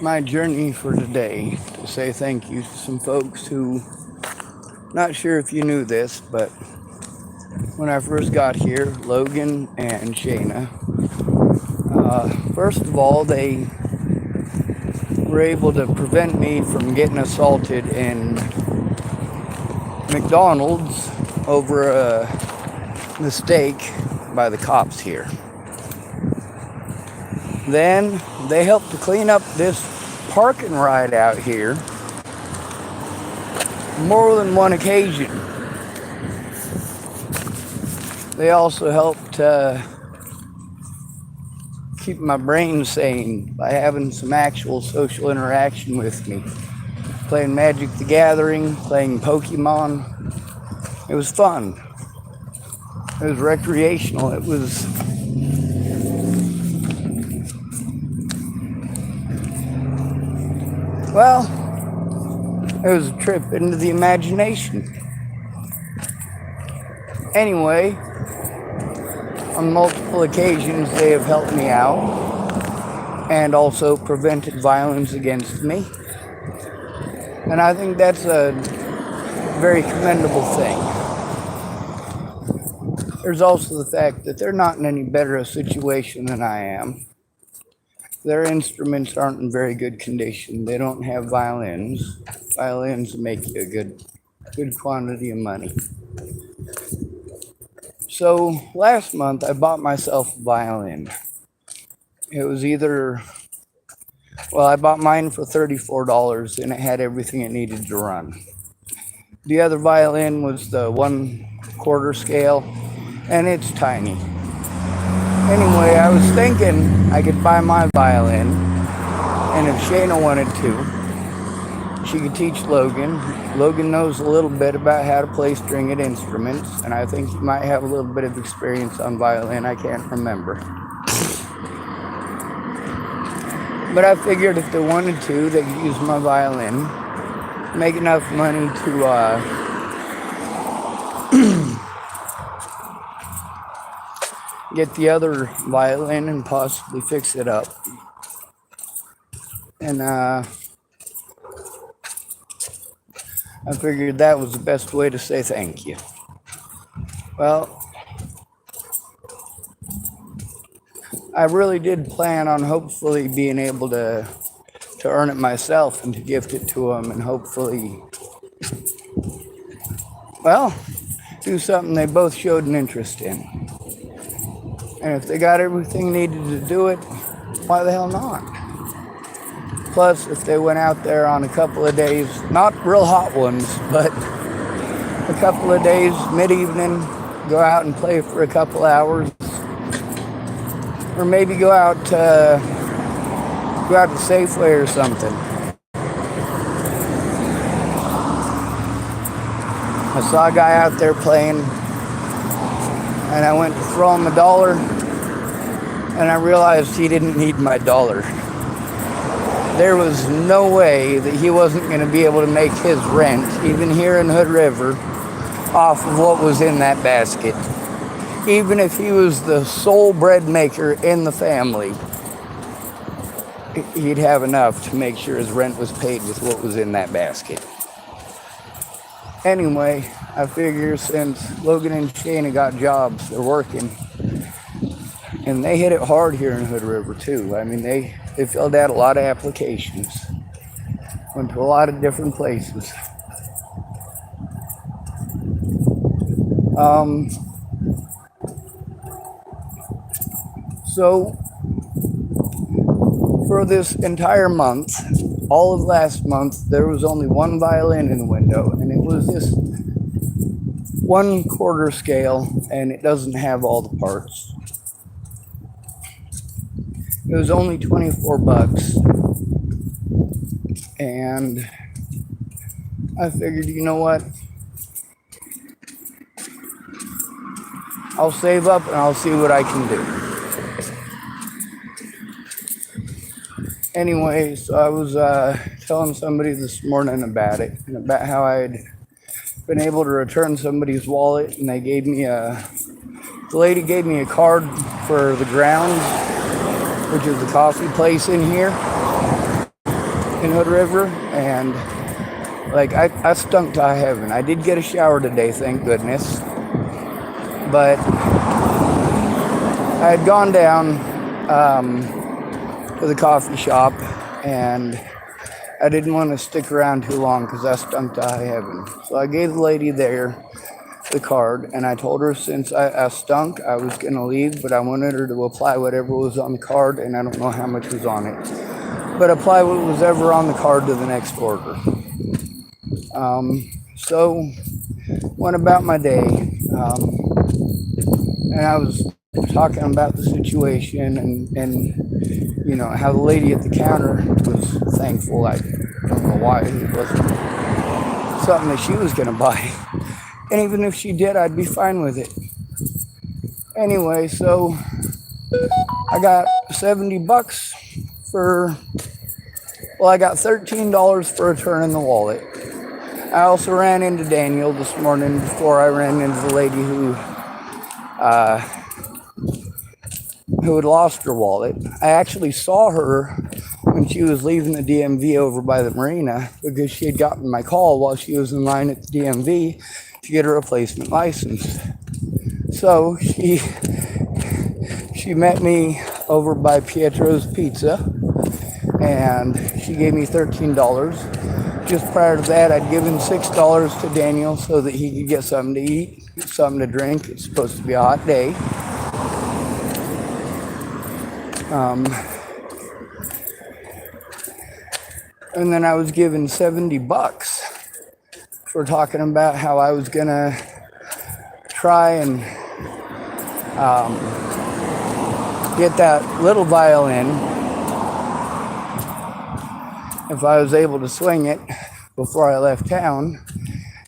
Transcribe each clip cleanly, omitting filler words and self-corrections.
my journey for today to say thank you to some folks who, not sure if you knew this, but when I first got here, Logan and Shayna, first of all, they were able to prevent me from getting assaulted in McDonald's over a mistake by the cops here. Then they helped to clean up this parking right out here more than one occasion. They also helped keep my brain sane by having some actual social interaction with me. Playing Magic the Gathering, playing Pokemon. It was fun. It was recreational. It was it was a trip into the imagination. Anyway, on multiple occasions they have helped me out and also prevented violence against me. And I think that's a very commendable thing. There's also the fact that they're not in any better a situation than I am. Their instruments aren't in very good condition. They don't have violins. Violins make you a good quantity of money. So last month I bought myself a violin. It was I bought mine for $34 and it had everything it needed to run. The other violin was the 1/4 scale and it's tiny. Anyway, I was thinking I could buy my violin, and if Shayna wanted to, she could teach Logan. Logan knows a little bit about how to play stringed instruments, and I think he might have a little bit of experience on violin. I can't remember. But I figured if they wanted to, they could use my violin, make enough money to get the other violin and possibly fix it up. And I figured that was the best way to say thank you. Well, I really did plan on hopefully being able to earn it myself and to gift it to them and hopefully, do something they both showed an interest in. And if they got everything needed to do it, why the hell not? Plus, if they went out there on a couple of days, not real hot ones, but a couple of days, mid-evening, go out and play for a couple hours. Or maybe go out to Safeway or something. I saw a guy out there playing, and I went to throw him $1, and I realized he didn't need my $1. There was no way that he wasn't going to be able to make his rent, even here in Hood River, off of what was in that basket. Even if he was the sole bread maker in the family, he'd have enough to make sure his rent was paid with what was in that basket. Anyway, I figure since Logan and Shayna got jobs, they're working. And they hit it hard here in Hood River too. I mean, they filled out a lot of applications. Went to a lot of different places. So for this entire month, all of last month, there was only one violin in the window, and it was this 1/4 scale, and it doesn't have all the parts. It was only $24, and I figured, you know what? I'll save up and I'll see what I can do. Anyway, so I was telling somebody this morning about it, and about how I had been able to return somebody's wallet, and the lady gave me a card for the Grounds, which is the coffee place in here. in Hood River, and like I stunk to high heaven. I did get a shower today, thank goodness, but I had gone down to the coffee shop, and I didn't want to stick around too long because I stunk to high heaven. So I gave the lady there the card, and I told her since I stunk, I was going to leave, but I wanted her to apply whatever was on the card, and I don't know how much was on it, but apply what was ever on the card to the next order. So went about my day, and I was talking about the situation, and you know how the lady at the counter was thankful. I don't know why it wasn't something that she was going to buy, and even if she did, I'd be fine with it. Anyway, so I got $70 for, well, I got $13 for a turn in the wallet. I also ran into Daniel this morning before I ran into the lady who had lost her wallet. I actually saw her when she was leaving the DMV over by the marina because she had gotten my call while she was in line at the DMV to get a replacement license. So she met me over by Pietro's Pizza, and she gave me $13. Just prior to that, I'd given $6 to Daniel so that he could get something to eat, something to drink. It's supposed to be a hot day. And then I was given $70 for talking about how I was gonna try and get that little violin if I was able to swing it before I left town,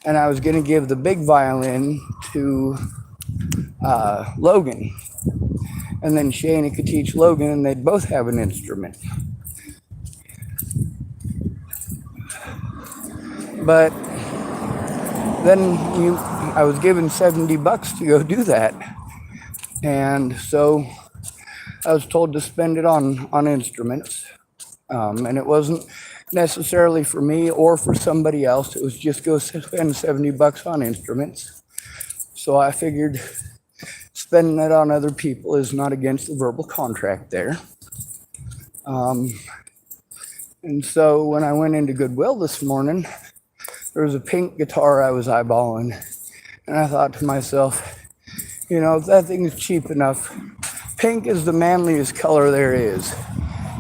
and I was gonna give the big violin to Logan, and then Shana could teach Logan, and they'd both have an instrument. But then I was given $70 to go do that, and so I was told to spend it on instruments, and it wasn't necessarily for me or for somebody else. It was just go spend $70 on instruments. So I figured spending it on other people is not against the verbal contract there. And so when I went into Goodwill this morning, there was a pink guitar I was eyeballing, and I thought to myself, you know, if that thing is cheap enough, pink is the manliest color there is.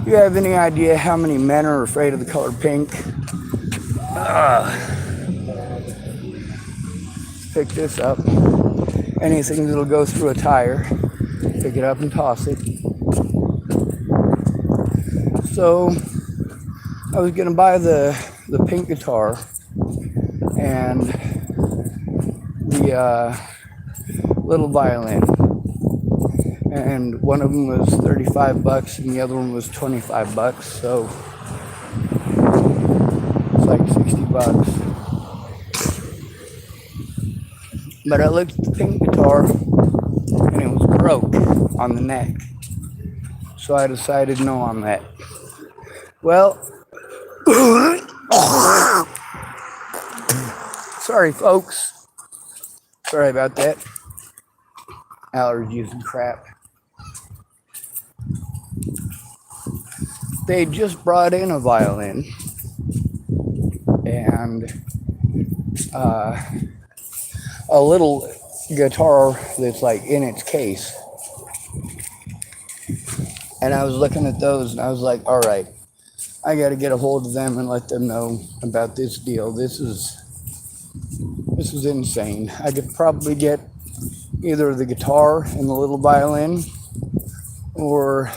Do you have any idea how many men are afraid of the color pink? Pick this up. Anything that'll go through a tire, pick it up and toss it. So I was gonna buy the pink guitar and the little violin, and one of them was $35 and the other one was $25, so it's like $60. But I looked at the pink guitar and it was broke on the neck, so I decided no on that. Well, sorry folks, sorry about that. Allergies and crap. They just brought in a violin and a little guitar that's like in its case. And I was looking at those and I was like, all right, I got to get a hold of them and let them know about this deal. This is insane. I could probably get either the guitar and the little violin or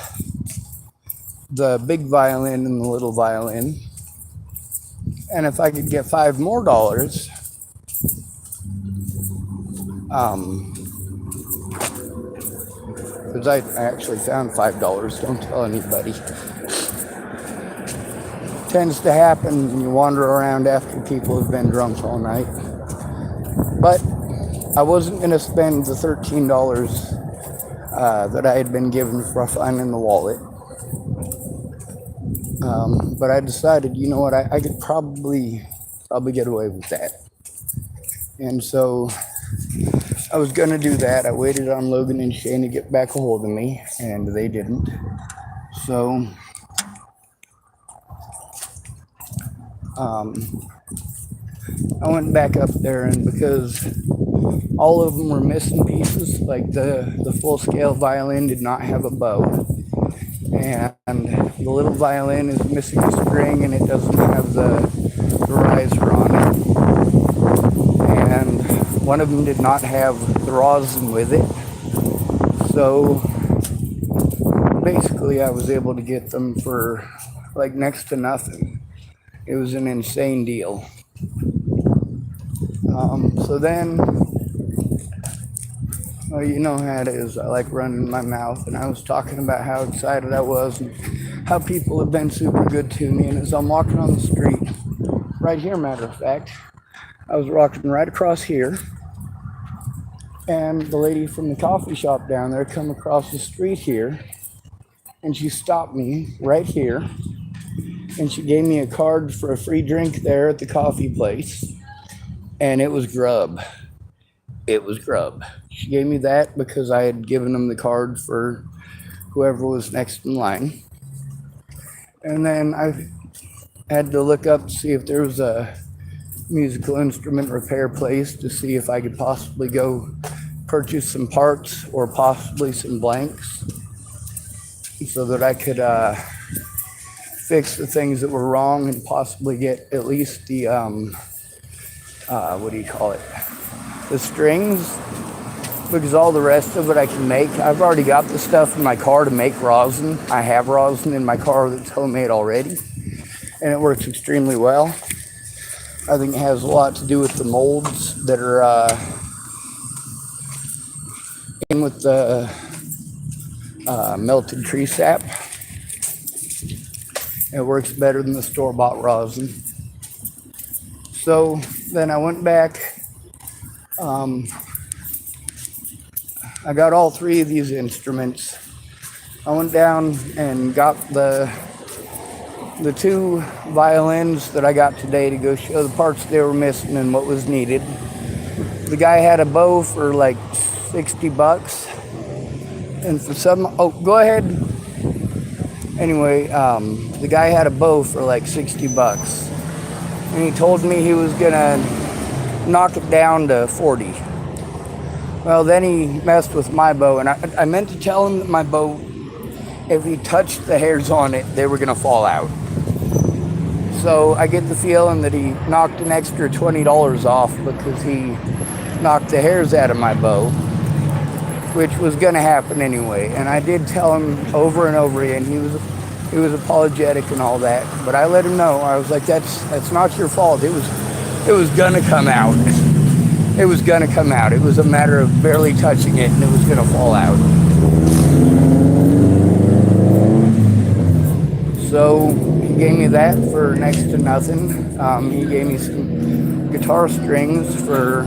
the big violin and the little violin. And if I could get $5 more, because I actually found $5, don't tell anybody. Tends to happen when you wander around after people have been drunk all night. But I wasn't going to spend the $13 that I had been given for finding the wallet. But I decided, you know what, I could probably get away with that. And so I was going to do that. I waited on Logan and Shane to get back a hold of me, and they didn't. So I went back up there, and because all of them were missing pieces, like the full scale violin did not have a bow, and the little violin is missing a string, and it doesn't have the riser on it, and one of them did not have the rosin with it. So basically I was able to get them for like next to nothing. It was an insane deal. So then, well, you know how it is. I like running my mouth, and I was talking about how excited I was and how people have been super good to me. And as I'm walking on the street, right here, matter of fact, I was walking right across here, and the lady from the coffee shop down there come across the street here, and she stopped me right here, and she gave me a card for a free drink there at the coffee place, and it was grub. It was grub. She gave me that because I had given them the card for whoever was next in line. And then I had to look up to see if there was a musical instrument repair place to see if I could possibly go purchase some parts or possibly some blanks so that I could fix the things that were wrong and possibly get at least the the strings, because all the rest of it I can make. I've already got the stuff in my car to make rosin. I have rosin in my car that's homemade already, and it works extremely well. I think it has a lot to do with the molds that are in with the melted tree sap. It works better than the store-bought rosin. So then I went back. I got all three of these instruments. I went down and got the two violins that I got today to go show the parts they were missing and what was needed. The guy had a bow for like $60, and for some, oh, go ahead. Anyway, the guy had a bow for like $60, and he told me he was gonna knock it down to 40. Well, then he messed with my bow, and I meant to tell him that my bow, if he touched the hairs on it, they were gonna fall out. So I get the feeling that he knocked an extra $20 off because he knocked the hairs out of my bow, which was gonna happen anyway. And I did tell him over and over again. He was apologetic and all that, but I let him know. I was like, that's not your fault. It was gonna come out. It was gonna come out. It was a matter of barely touching it, and it was gonna fall out. So he gave me that for next to nothing. He gave me some guitar strings for,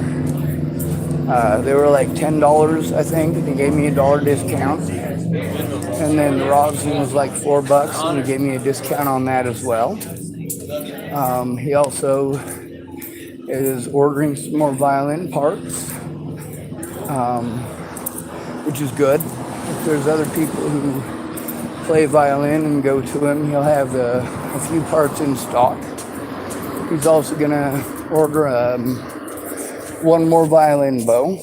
they were like $10, I think, and he gave me a $1 discount. And then the rosin was like $4, and he gave me a discount on that as well. He also is ordering some more violin parts, which is good. If there's other people who play violin and go to him, he'll have a few parts in stock. He's also gonna order one more violin bow,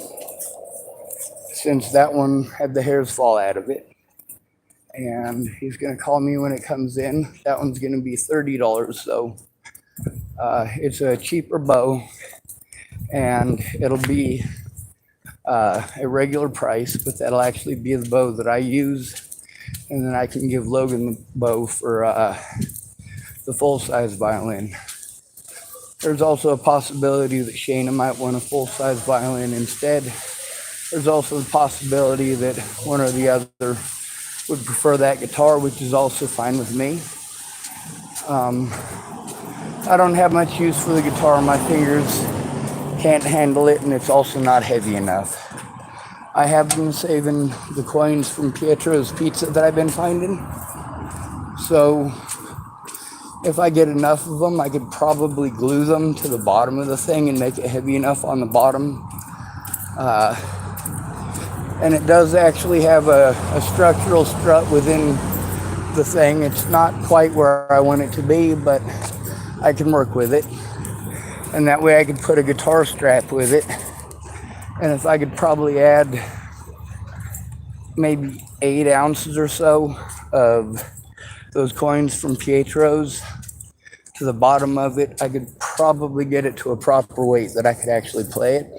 since that one had the hairs fall out of it. And he's gonna call me when it comes in. That one's gonna be $30, so it's a cheaper bow, and it'll be a regular price, but that'll actually be the bow that I use, and then I can give Logan the bow for the full-size violin. There's also a possibility that Shayna might want a full-size violin instead. There's also the possibility that one or the other would prefer that guitar, which is also fine with me. I don't have much use for the guitar. My fingers can't handle it, and it's also not heavy enough. I have been saving the coins from Pietro's Pizza that I've been finding. So If I get enough of them, I could probably glue them to the bottom of the thing and make it heavy enough on the bottom. And it does actually have a structural strut within the thing. It's not quite where I want it to be, but I can work with it. And that way I could put a guitar strap with it. And if I could probably add maybe 8 ounces or so of those coins from Pietro's to the bottom of it, I could probably get it to a proper weight that I could actually play it.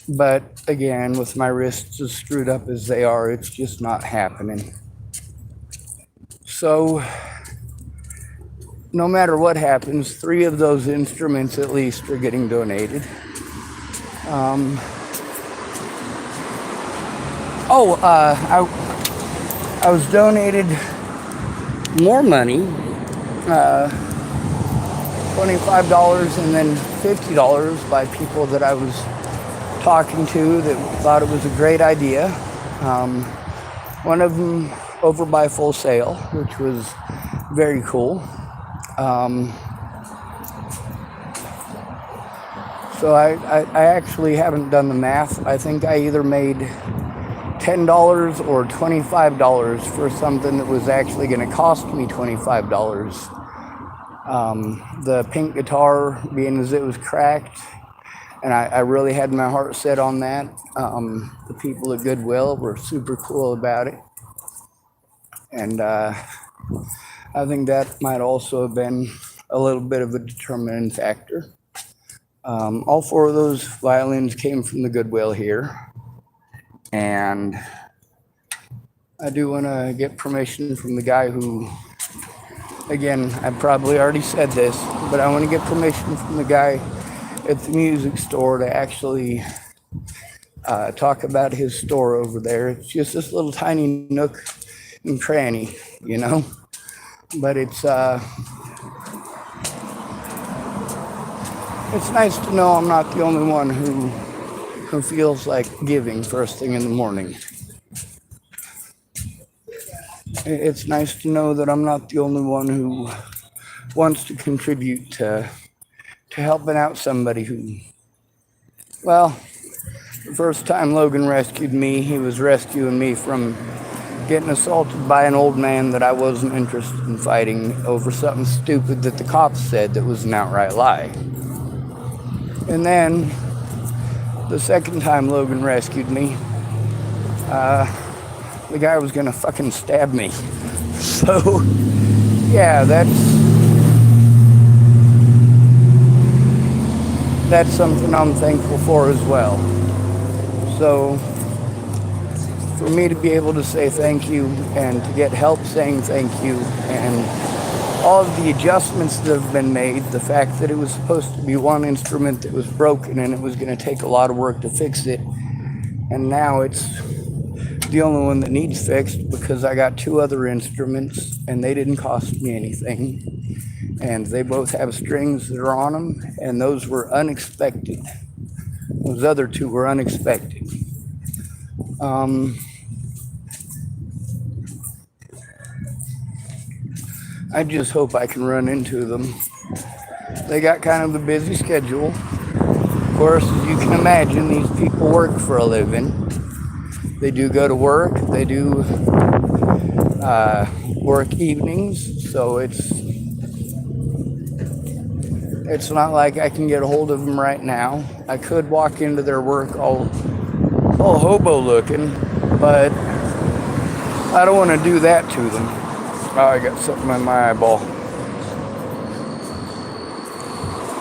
But again, with my wrists as screwed up as they are, it's just not happening. So no matter what happens, 3 of those instruments at least are getting donated. I was donated more money, $25 and then $50 by people that I was talking to that thought it was a great idea. One of them over by Full Sail, which was very cool. So I actually haven't done the math. I think I either made $10 or $25 for something that was actually going to cost me $25. The pink guitar, being as it was cracked, and I really had my heart set on that. The people at Goodwill were super cool about it. And I think that might also have been a little bit of a determining factor. All 4 of those violins came from the Goodwill here. And I do want to get permission from the guy who, again, I probably already said this, but I want to get permission from the guy at the music store to actually talk about his store over there. It's just this little tiny nook and cranny, you know, but it's nice to know I'm not the only one who feels like giving first thing in the morning. It's nice to know that I'm not the only one who wants to contribute to helping out somebody who, well, the first time Logan rescued me, he was rescuing me from getting assaulted by an old man that I wasn't interested in fighting over something stupid that the cops said that was an outright lie. And then the second time Logan rescued me, the guy was gonna fucking stab me. So yeah, that's something I'm thankful for as well. So for me to be able to say thank you and to get help saying thank you, and all of the adjustments that have been made, the fact that it was supposed to be one instrument that was broken and it was going to take a lot of work to fix it, and now it's the only one that needs fixed because I got 2 other instruments and they didn't cost me anything, and they both have strings that are on them, and those were unexpected. Those other 2 were unexpected. I just hope I can run into them. They got kind of a busy schedule. Of course, as you can imagine, these people work for a living. They do go to work. They do work evenings, so it's not like I can get a hold of them right now. I could walk into their work all hobo looking, but I don't want to do that to them. Oh, I got something on my eyeball.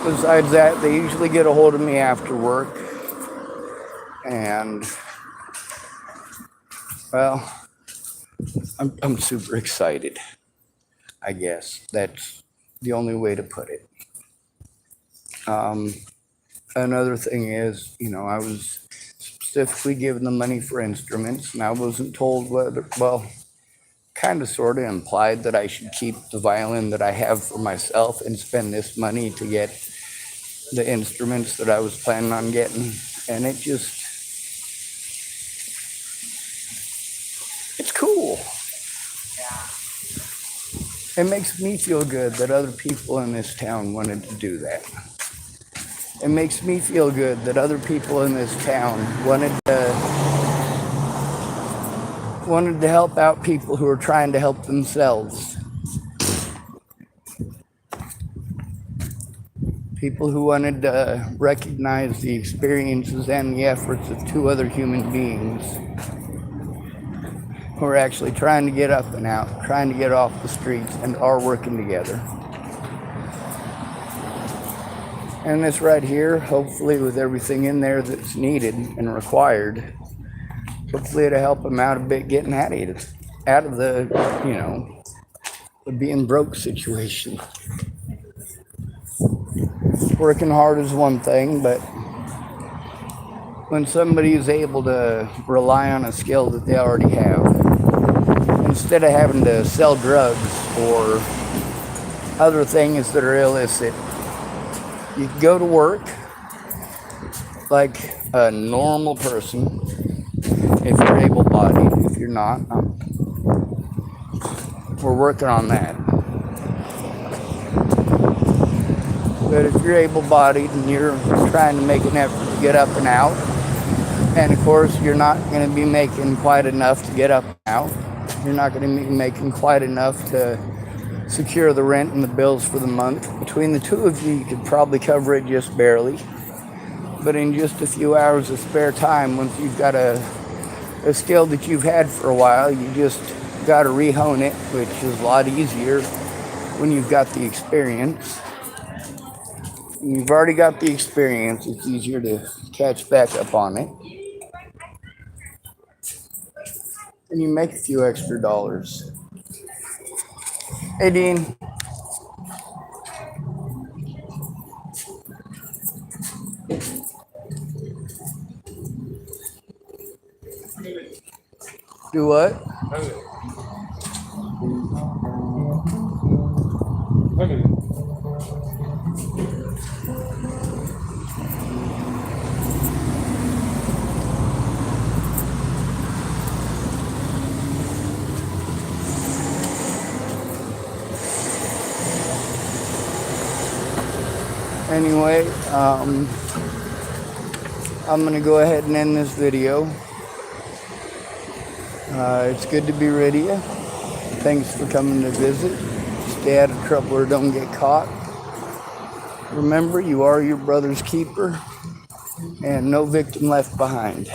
Besides that, they usually get a hold of me after work. And, well, I'm super excited, I guess. That's the only way to put it. Another thing is, I was specifically given the money for instruments, and I wasn't told whether, well, kind of sort of implied that I should keep the violin that I have for myself and spend this money to get the instruments that I was planning on getting. And it's cool. It makes me feel good that other people in this town wanted to do that. It makes me feel good that other people in this town wanted to help out people who are trying to help themselves. People who wanted to recognize the experiences and the efforts of two other human beings who are actually trying to get up and out, trying to get off the streets, and are working together. And this right here, hopefully with everything in there that's needed and required, hopefully it'll help them out a bit getting out of the, the being broke situation. Working hard is one thing, but when somebody is able to rely on a skill that they already have, instead of having to sell drugs or other things that are illicit, you can go to work like a normal person if you're able-bodied. If you're not, we're working on that. But if you're able-bodied and you're trying to make an effort to get up and out, and of course you're not going to be making quite enough to get up and out, you're not going to be making quite enough to secure the rent and the bills for the month. Between the two of you, you could probably cover it just barely. But in just a few hours of spare time, once you've got a skill that you've had for a while, you just got to re-hone it, which is a lot easier when you've got the experience. When you've already got the experience, it's easier to catch back up on it. And you make a few extra dollars. Hey, Dean. Do what? Anyway, I'm going to go ahead and end this video. It's good to be rid of you. Thanks for coming to visit. Stay out of trouble or don't get caught. Remember, you are your brother's keeper, and no victim left behind.